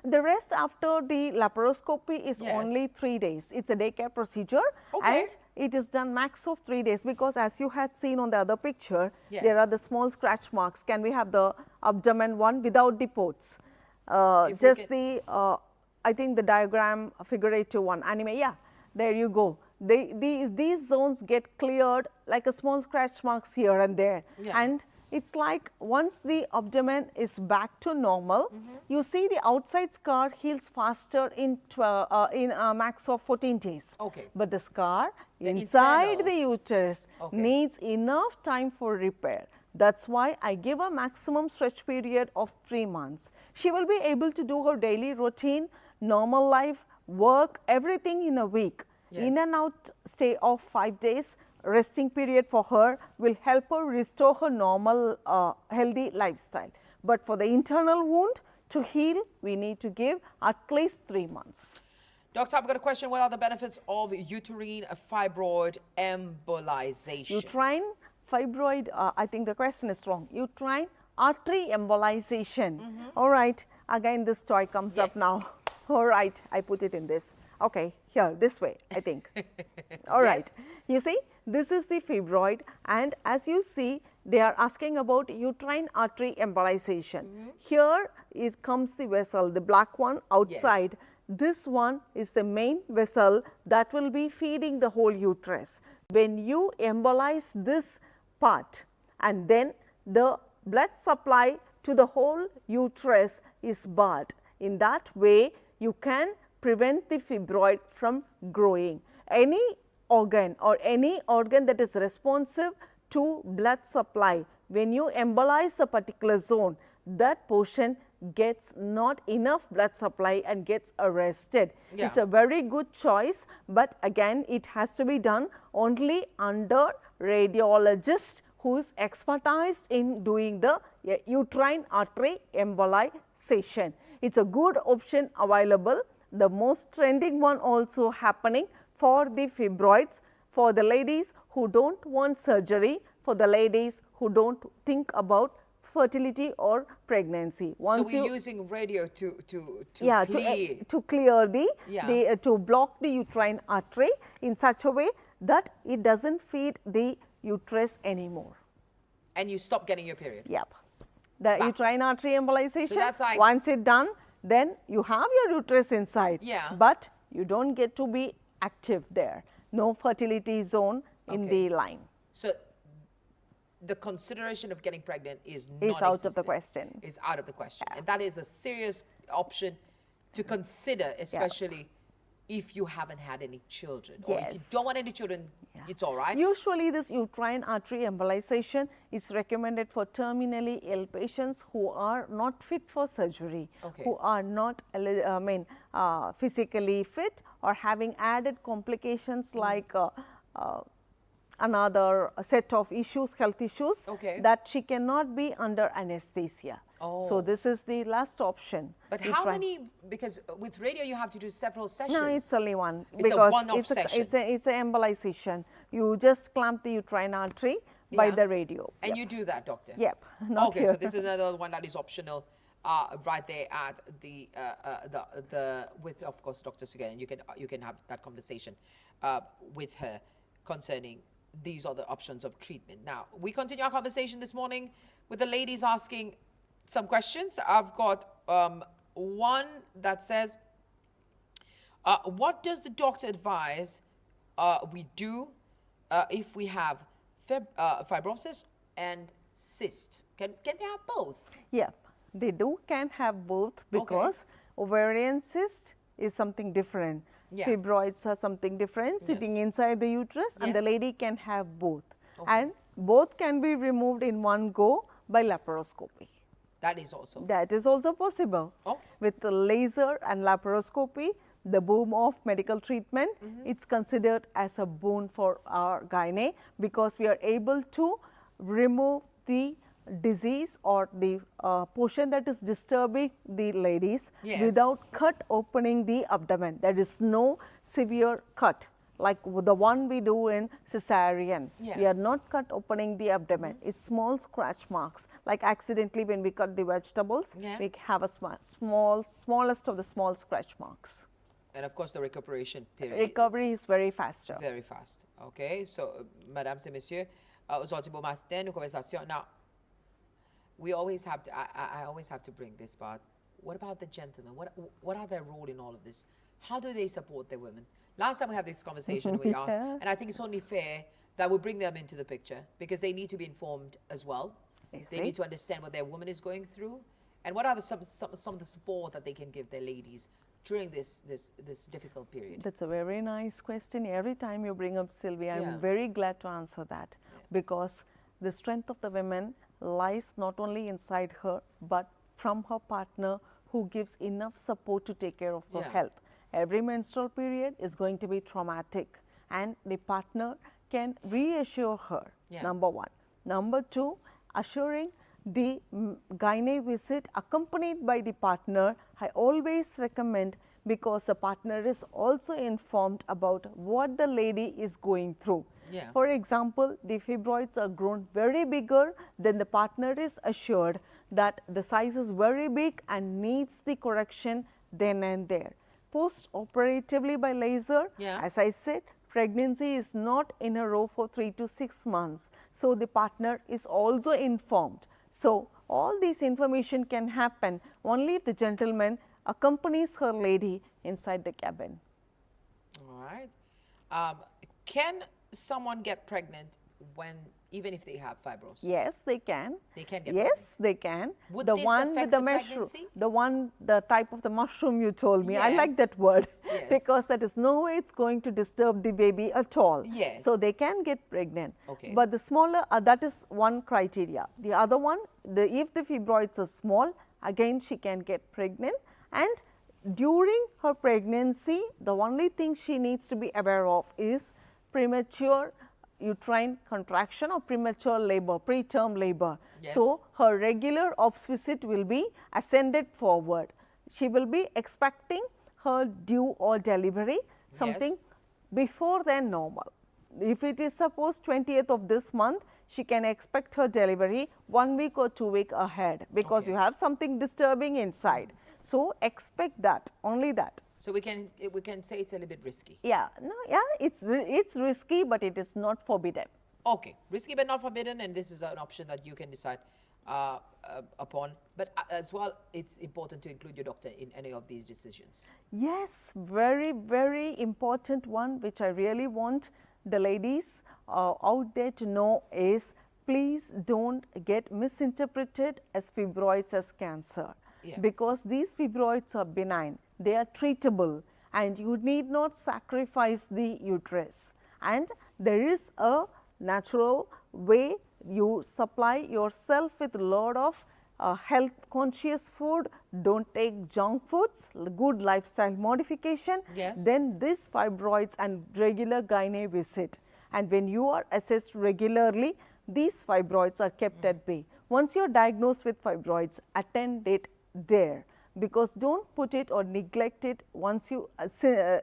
[SPEAKER 2] The rest after the laparoscopy is
[SPEAKER 1] Yes.
[SPEAKER 2] only 3 days. It's a daycare procedure
[SPEAKER 1] Okay.
[SPEAKER 2] and it is done max of 3 days because as you had seen on the other picture,
[SPEAKER 1] Yes.
[SPEAKER 2] there are the small scratch marks. Can we have the abdomen one without the ports?
[SPEAKER 1] If we
[SPEAKER 2] Just
[SPEAKER 1] can-
[SPEAKER 2] the, I think the diagram figurative one, anime, yeah, there you go. These zones get cleared like a small scratch marks here and there.
[SPEAKER 1] Yeah.
[SPEAKER 2] And it's like once the abdomen is back to normal, you see the outside scar heals faster in a max of 14 days.
[SPEAKER 1] Okay.
[SPEAKER 2] But the scar
[SPEAKER 1] The
[SPEAKER 2] inside the
[SPEAKER 1] internals.
[SPEAKER 2] uterus
[SPEAKER 1] Okay.
[SPEAKER 2] needs enough time for repair. That's why I give a maximum stretch period of 3 months. She will be able to do her daily routine, normal life, work, everything in a week.
[SPEAKER 1] Yes.
[SPEAKER 2] In and out stay of 5 days, resting period for her will help her restore her normal healthy lifestyle. But for the internal wound to heal, we need to give at least 3 months.
[SPEAKER 1] Doctor, I've got a question. What are the benefits of uterine fibroid embolization?
[SPEAKER 2] Uterine fibroid, I think the question is wrong. Uterine artery embolization. All right, again this toy comes up
[SPEAKER 1] Yes.
[SPEAKER 2] now. All right, I put it in this. Okay, here, this way, I think. All right, you see, this is the fibroid, and as you see, they are asking about uterine artery embolization. Here comes the vessel, the black one outside. This one is the main vessel that will be feeding the whole uterus. When you embolize this part, and then the blood supply to the whole uterus is barred. In that way, you can prevent the fibroid from growing. Any organ that is responsive to blood supply, when you embolize a particular zone, that portion gets not enough blood supply and gets arrested.
[SPEAKER 1] Yeah.
[SPEAKER 2] It's a very good choice, but again it has to be done only under radiologist who is expertised in doing the uterine artery embolization. It's a good option available. The most trending one also happening for the fibroids, for the ladies who don't want surgery, for the ladies who don't think about fertility or pregnancy.
[SPEAKER 1] Once so we're using radio to
[SPEAKER 2] clear to block the uterine artery in such a way that it doesn't feed the uterus anymore.
[SPEAKER 1] And you stop getting your period.
[SPEAKER 2] Yep. The uterine artery embolization,
[SPEAKER 1] so that's like,
[SPEAKER 2] once it's done, then you have your uterus inside.
[SPEAKER 1] Yeah.
[SPEAKER 2] But you don't get to be active there. No fertility zone in the line.
[SPEAKER 1] So the consideration of getting pregnant is
[SPEAKER 2] out of the question.
[SPEAKER 1] Is out of the question. And that is a serious option to consider, especially if you haven't had any children. Or if you don't want any children, it's all right.
[SPEAKER 2] Usually this uterine artery embolization is recommended for terminally ill patients who are not fit for surgery, who are not physically fit or having added complications like another set of issues, health issues, that she cannot be under anesthesia. So this is the last option.
[SPEAKER 1] But how many, because with radio you have to do several sessions.
[SPEAKER 2] No, it's only one.
[SPEAKER 1] It's
[SPEAKER 2] because
[SPEAKER 1] a one-off session.
[SPEAKER 2] It's an embolization. You just clamp the uterine artery by the radio.
[SPEAKER 1] And you do that, doctor?
[SPEAKER 2] Yep.
[SPEAKER 1] Okay, so this is another one that is optional. Right there at the with, of course, Dr. Suganya. You can have that conversation with her concerning these are the options of treatment. Now, we continue our conversation this morning with the ladies asking some questions. I've got one that says, what does the doctor advise we do if we have fibrosis and cyst? Can they have both?
[SPEAKER 2] Yeah, they can have both because ovarian cyst is something different. Fibroids are something different sitting inside the uterus, and the lady can have both. And both can be removed in one go by laparoscopy.
[SPEAKER 1] That is also?
[SPEAKER 2] That is also possible. With the laser and laparoscopy, the boom of medical treatment, it's considered as a boon for our gynae because we are able to remove the disease or the portion that is disturbing the ladies without cut opening the abdomen. There is no severe cut like the one we do in cesarean. We are not cut opening the abdomen. It's small scratch marks, like accidentally when we cut the vegetables, we have a smallest of the small scratch marks.
[SPEAKER 1] And of course the recuperation period.
[SPEAKER 2] Recovery is very faster.
[SPEAKER 1] Very fast. Okay, so mesdames et messieurs, aujourd'hui bon matin, nous conversation. Now, we always have to, I always have to bring this part. What about the gentlemen? What are their role in all of this? How do they support their women? Last time we had this conversation, we asked, and I think it's only fair that we bring them into the picture because they need to be informed as well. They need to understand what their woman is going through and what are some of the support that they can give their ladies during this difficult period.
[SPEAKER 2] That's a very nice question. Every time you bring up Sylvia, I'm very glad to answer that because the strength of the women lies not only inside her but from her partner who gives enough support to take care of her health. Every menstrual period is going to be traumatic and the partner can reassure her, number one. Number two, assuring the gynae visit accompanied by the partner, I always recommend because the partner is also informed about what the lady is going through. For example, the fibroids are grown very bigger, then the partner is assured that the size is very big and needs the correction then and there. Post-operatively by laser, as I said, pregnancy is not in a row for 3 to 6 months. So, the partner is also informed. So, all this information can happen only if the gentleman accompanies her lady inside the cabin.
[SPEAKER 1] All right. Can someone get pregnant even if they have fibrosis?
[SPEAKER 2] Yes, they can.
[SPEAKER 1] They can get
[SPEAKER 2] Yes, they can.
[SPEAKER 1] Would
[SPEAKER 2] the
[SPEAKER 1] this
[SPEAKER 2] one
[SPEAKER 1] affect
[SPEAKER 2] with the
[SPEAKER 1] the
[SPEAKER 2] mushroom,
[SPEAKER 1] pregnancy?
[SPEAKER 2] the type of the mushroom you told me. I like
[SPEAKER 1] Yes.
[SPEAKER 2] that word
[SPEAKER 1] Yes.
[SPEAKER 2] because that is no way it's going to disturb the baby at all.
[SPEAKER 1] Yes.
[SPEAKER 2] So they can get pregnant.
[SPEAKER 1] Okay.
[SPEAKER 2] But the smaller, that is one criteria. The other one, if the fibroids are small, again she can get pregnant. And during her pregnancy, the only thing she needs to be aware of is premature uterine contraction or premature labor, preterm labor.
[SPEAKER 1] Yes.
[SPEAKER 2] So, her regular OBS visit will be ascended forward. She will be expecting her due or delivery something before than normal. If it is suppose 20th of this month, she can expect her delivery 1 week or 2 weeks ahead because
[SPEAKER 1] Okay.
[SPEAKER 2] you have something disturbing inside. So, expect that, only that.
[SPEAKER 1] So we can say it's a little bit risky.
[SPEAKER 2] Yeah, no, yeah, it's risky, but it is not forbidden.
[SPEAKER 1] Okay, risky but not forbidden, and this is an option that you can decide upon. But as well, it's important to include your doctor in any of these decisions.
[SPEAKER 2] Yes, very, very important one, which I really want the ladies out there to know is, please don't get misinterpreted as fibroids as cancer.
[SPEAKER 1] Yeah.
[SPEAKER 2] Because these fibroids are benign, they are treatable, and you need not sacrifice the uterus. And there is a natural way you supply yourself with a lot of health conscious food, don't take junk foods, good lifestyle modification,
[SPEAKER 1] Yes.
[SPEAKER 2] then this fibroids and regular gynae visit. And when you are assessed regularly, these fibroids are kept at bay. Once you are diagnosed with fibroids, attend it there, because don't put it or neglect it once you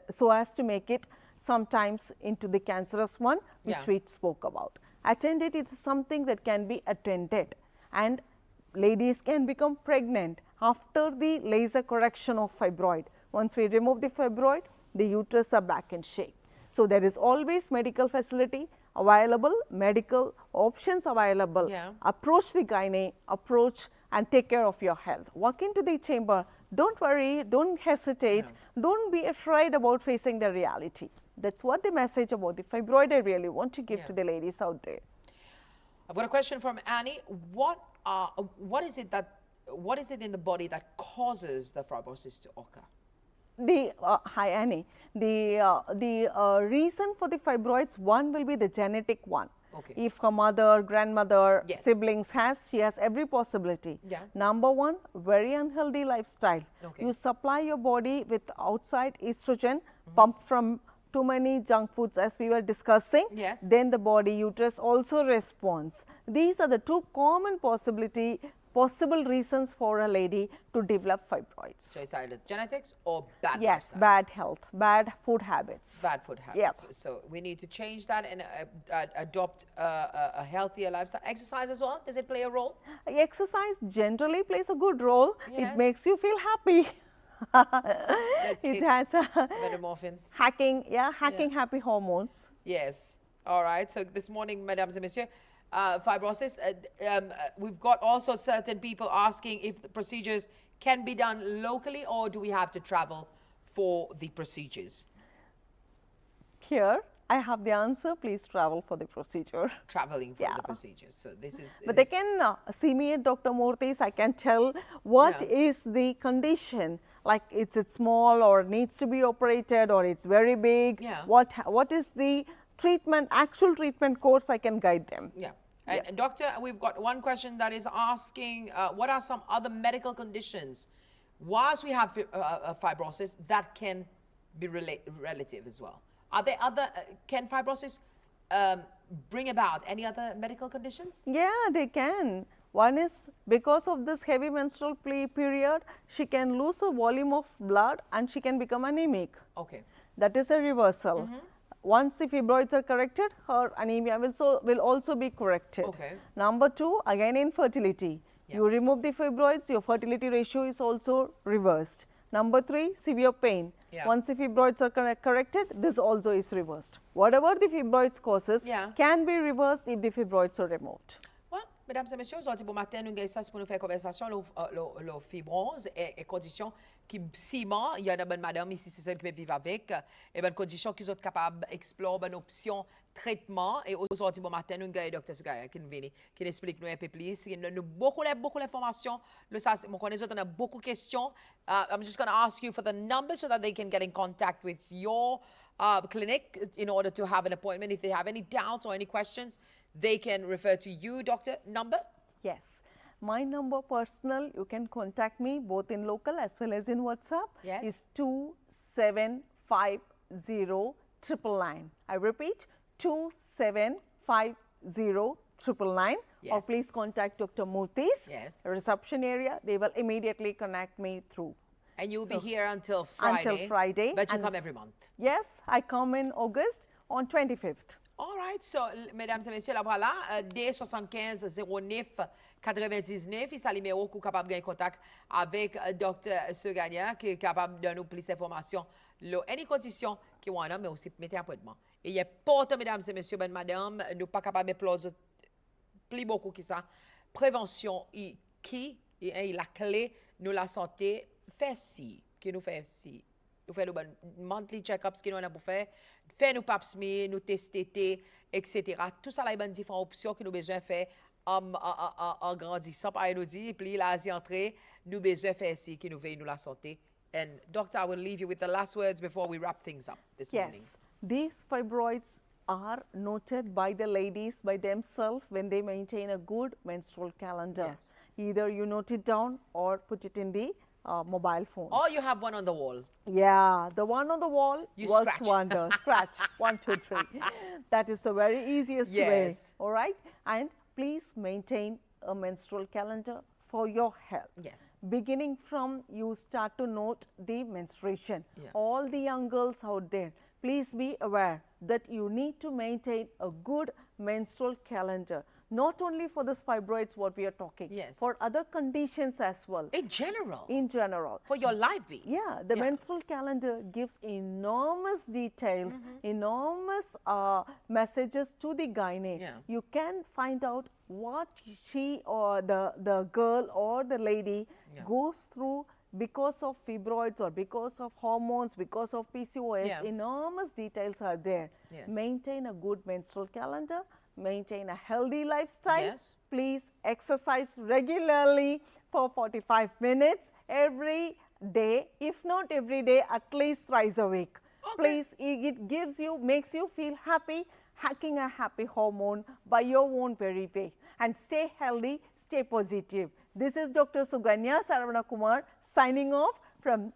[SPEAKER 2] so as to make it sometimes into the cancerous one, which
[SPEAKER 1] Yeah.
[SPEAKER 2] we spoke about. Attend it is something that can be attended, and ladies can become pregnant after the laser correction of fibroid. Once we remove the fibroid, the uterus are back in shape. So, there is always medical facility available, medical options available.
[SPEAKER 1] Yeah.
[SPEAKER 2] Approach the gynae, approach and take care of your health. Walk into the chamber, don't worry, don't hesitate, don't be afraid about facing the reality. That is what the message about the fibroid I really want to give to the ladies out there.
[SPEAKER 1] I've got a question from Annie. What is it in the body that causes the fibrosis to occur?
[SPEAKER 2] Hi Annie, the reason for the fibroids, one will be the genetic one.
[SPEAKER 1] Okay.
[SPEAKER 2] If her mother, grandmother,
[SPEAKER 1] Yes.
[SPEAKER 2] siblings she has every possibility.
[SPEAKER 1] Yeah.
[SPEAKER 2] Number one, very unhealthy lifestyle.
[SPEAKER 1] Okay.
[SPEAKER 2] You supply your body with outside estrogen pumped from too many junk foods as we were discussing.
[SPEAKER 1] Yes.
[SPEAKER 2] Then the body uterus also responds. These are the two common possible reasons for a lady to develop fibroids.
[SPEAKER 1] So it's either genetics or bad
[SPEAKER 2] Yes,
[SPEAKER 1] lifestyle.
[SPEAKER 2] bad health, bad food habits.
[SPEAKER 1] Bad food habits.
[SPEAKER 2] Yep.
[SPEAKER 1] So we need to change that and adopt a healthier lifestyle. Exercise as well, does it play a role?
[SPEAKER 2] Exercise generally plays a good role.
[SPEAKER 1] Yes.
[SPEAKER 2] It makes you feel happy. It has
[SPEAKER 1] Metamorphins.
[SPEAKER 2] hacking happy hormones.
[SPEAKER 1] Yes. All right. So this morning, mesdames et messieurs, fibrosis, we've got also certain people asking if the procedures can be done locally or do we have to travel for the procedures?
[SPEAKER 2] Here, I have the answer. Please travel for the procedure.
[SPEAKER 1] Traveling for
[SPEAKER 2] Yeah.
[SPEAKER 1] the procedures. So this is.
[SPEAKER 2] But they can see me at Dr. Murthy's. I can tell what
[SPEAKER 1] Yeah.
[SPEAKER 2] is the condition, like it's small or needs to be operated or it's very big.
[SPEAKER 1] Yeah.
[SPEAKER 2] What is the treatment, actual treatment course, I can guide them.
[SPEAKER 1] Yeah. And doctor, we've got one question that is asking, what are some other medical conditions, whilst we have fibrosis, that can be relative as well? Are there other, can fibrosis bring about any other medical conditions?
[SPEAKER 2] Yeah, they can. One is because of this heavy menstrual period, she can lose a volume of blood and she can become anemic.
[SPEAKER 1] Okay.
[SPEAKER 2] That is a reversal. Once the fibroids are corrected, her anemia will also be corrected.
[SPEAKER 1] Okay.
[SPEAKER 2] Number two, again infertility.
[SPEAKER 1] Yeah.
[SPEAKER 2] You remove the fibroids, your fertility ratio is also reversed. Number 3, severe pain.
[SPEAKER 1] Yeah.
[SPEAKER 2] Once the fibroids are corrected, this also is reversed. Whatever the fibroids causes
[SPEAKER 1] Yeah.
[SPEAKER 2] can be reversed if the fibroids are removed.
[SPEAKER 1] Well, mesdames et messieurs, aujourd'hui, bon matin, nous avons pour nous faire conversation, le fibrose et conditions qui ciment. Il y a une bonne madame ici, c'est celle qui peut vivre avec. Et bonne condition qu'ils sont capables d'explorer une option traitement. Et aujourd'hui, bon matin, nous avons le docteur Suganya qui vient, qui nous explique nous un peu plus. Il nous beaucoup d'informations. Mon connaisseur, on a beaucoup de questions. I'm just going to ask you for the number so that they can get in contact with your clinic in order to have an appointment. If they have any doubts or any questions, they can refer to you, doctor. Number?
[SPEAKER 2] Yes. My number personal, you can contact me both in local as well as in WhatsApp.
[SPEAKER 1] Yes.
[SPEAKER 2] Is 2750 I repeat, 2750
[SPEAKER 1] Yes.
[SPEAKER 2] Or please contact Dr. Murthy's
[SPEAKER 1] Yes.
[SPEAKER 2] reception area. They will immediately connect me through.
[SPEAKER 1] And you'll be here until Friday.
[SPEAKER 2] Until Friday.
[SPEAKER 1] But you come every month.
[SPEAKER 2] Yes, I come in August on 25th.
[SPEAKER 1] All right. So, mesdames et messieurs, la voilà. D75 09 99. C'est le numéro qui est capable de gagner contact avec Dr. Suganya, qui est capable de nous plus d'informations. Any conditions qui ont mais aussi mettez appointment. Et il y a pas, mesdames et messieurs, ben madame, nous pas capable de plus beaucoup que ça. Prévention qui est la clé de la santé. Fait si, qui nous fait si. Nous faisons nos monthly check-ups qui nous a pour faire. Faire nos pap smear, nous tester, etc. Tout ça, là, il y a différentes options que nous avons besoin de faire en grandissant. Par nous dire, puis là, y entrer, nous avons besoin de faire ici qui nous veille nous la santé. And doctor, I will leave you with the last words before we wrap things up this morning.
[SPEAKER 2] Yes, these fibroids are noted by the ladies by themselves when they maintain a good menstrual calendar.
[SPEAKER 1] Yes.
[SPEAKER 2] Either you note it down or put it in the mobile phones.
[SPEAKER 1] Or you have one on the wall.
[SPEAKER 2] Yeah, the one on the wall
[SPEAKER 1] You
[SPEAKER 2] works
[SPEAKER 1] scratch.
[SPEAKER 2] wonders. Scratch 1, 2, 3. That is the very easiest way.
[SPEAKER 1] Yes.
[SPEAKER 2] All right, and please maintain a menstrual calendar for your health.
[SPEAKER 1] Yes.
[SPEAKER 2] Beginning from you start to note the menstruation.
[SPEAKER 1] Yeah.
[SPEAKER 2] All the young girls out there, please be aware that you need to maintain a good menstrual calendar. Not only for this fibroids what we are talking,
[SPEAKER 1] Yes.
[SPEAKER 2] for other conditions as well.
[SPEAKER 1] In general.
[SPEAKER 2] In general.
[SPEAKER 1] For your life being.
[SPEAKER 2] Yeah, the menstrual calendar gives enormous details, enormous messages to the gynae.
[SPEAKER 1] Yeah.
[SPEAKER 2] You can find out what she or the girl or the lady goes through because of fibroids or because of hormones, because of PCOS.
[SPEAKER 1] Yeah.
[SPEAKER 2] Enormous details are there.
[SPEAKER 1] Yes.
[SPEAKER 2] Maintain a good menstrual calendar. Maintain a healthy lifestyle.
[SPEAKER 1] Yes.
[SPEAKER 2] Please exercise regularly for 45 minutes every day. If not every day, at least thrice a week.
[SPEAKER 1] Okay.
[SPEAKER 2] Please, it gives you, makes you feel happy, hacking a happy hormone by your own very way. And stay healthy, stay positive. This is Dr. Suganya Saravanakumar signing off from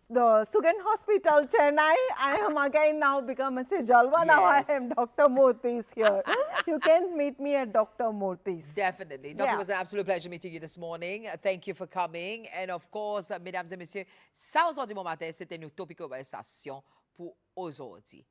[SPEAKER 2] the Sugan Hospital, Chennai. I am again now become Mr. Jalwa. Now I
[SPEAKER 1] Yes.
[SPEAKER 2] am Dr. Murthy's here. You can meet me at Dr. Murthy's.
[SPEAKER 1] Definitely. Doctor,
[SPEAKER 2] Yeah.
[SPEAKER 1] it was an absolute pleasure meeting you this morning. Thank you for coming. And of course, mesdames et messieurs, ça aujourd'hui bon matin, c'était notre topic conversation pour aujourd'hui.